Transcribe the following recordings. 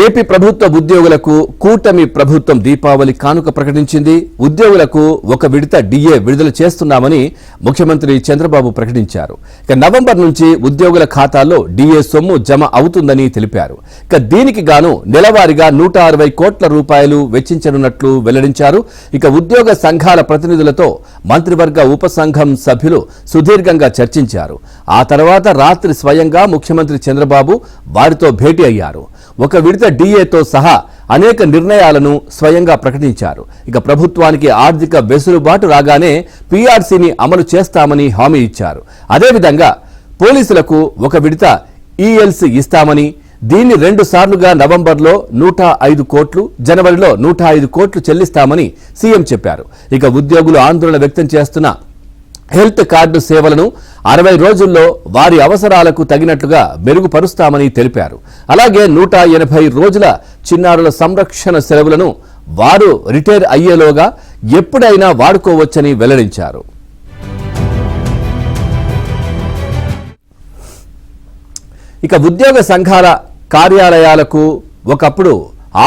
AP ప్రభుత్వ ఉద్యోగులకు కూటమి ప్రభుత్వం దీపావళి కానుక ప్రకటించింది. ఉద్యోగులకు ఒక విడత డిఏ విడుదల చేస్తున్నామని ముఖ్యమంత్రి చంద్రబాబు ప్రకటించారు. ఇక నవంబర్ నుంచి ఉద్యోగుల ఖాతాల్లో డిఏ సొమ్ము జమ అవుతుందని తెలిపారు. ఇక దీనికి గాను నెలవారీగా 160 కోట్ల రూపాయలు వెచ్చించనున్నట్లు వెల్లడించారు. ఇక ఉద్యోగ సంఘాల ప్రతినిధులతో మంత్రివర్గ ఉపసంఘం సభ్యులు సుదీర్ఘంగా చర్చించారు. ఆ తర్వాత రాత్రి స్వయంగా ముఖ్యమంత్రి చంద్రబాబు వారితో భేటీ అయ్యారు. ఒక విడత డిఏతో సహా అనేక నిర్ణయాలను స్వయంగా ప్రకటించారు. ఇక ప్రభుత్వానికి ఆర్థిక వెసులుబాటు రాగానే పీఆర్సీని అమలు చేస్తామని హామీ ఇచ్చారు. అదేవిధంగా పోలీసులకు ఒక విడత ఈఎల్సీ ఇస్తామని, దీన్ని 2 సార్లుగా నవంబర్లో 105 కోట్లు, జనవరిలో 105 కోట్లు చెల్లిస్తామని సీఎం చెప్పారు. ఇక ఉద్యోగులు ఆందోళన వ్యక్తం చేస్తున్న హెల్త్ కార్డు సేవలను 60 రోజుల్లో వారి అవసరాలకు తగినట్లుగా మెరుగుపరుస్తామని తెలిపారు. అలాగే 180 రోజుల చిన్నారుల సంరక్షణ సెలవులను వారు రిటైర్ అయ్యేలోగా ఎప్పుడైనా వాడుకోవచ్చని వెల్లడించారు. ఇక ఉద్యోగ సంఘాల కార్యాలయాలకు ఒకప్పుడు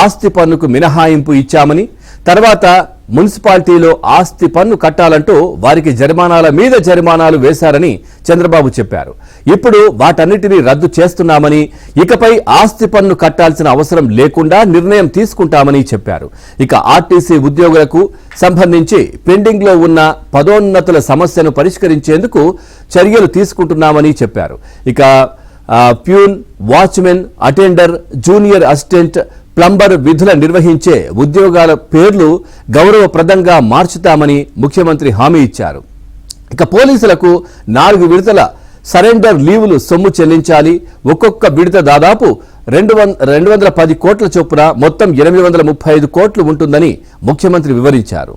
ఆస్తి పన్నుకు మినహాయింపు ఇచ్చామని, తర్వాత మున్సిపాలిటీలో ఆస్తి పన్ను కట్టాలంటూ వారికి జరిమానాల మీద జరిమానాలు వేశారని చంద్రబాబు చెప్పారు. ఇప్పుడు వాటన్నిటినీ రద్దు చేస్తున్నామని, ఇకపై ఆస్తి పన్ను కట్టాల్సిన అవసరం లేకుండా నిర్ణయం తీసుకుంటామని చెప్పారు. ఇక ఆర్టీసీ ఉద్యోగులకు సంబంధించి పెండింగ్లో ఉన్న పదోన్నతుల సమస్యను పరిష్కరించేందుకు చర్యలు తీసుకుంటున్నామని చెప్పారు. ఇక peon, watchman, attender, junior assistant, plumber విధుల నిర్వహించే ఉద్యోగాల పేర్లు గౌరవప్రదంగా మార్చుతామని ముఖ్యమంత్రి హామీ ఇచ్చారు. ఇక పోలీసులకు 4 విడతల సరెండర్ లీవులు సొమ్ము చెల్లించాలి. ఒక్కొక్క విడత దాదాపు 210 కోట్ల చొప్పున మొత్తం 835 కోట్లు ఉంటుందని ముఖ్యమంత్రి వివరించారు.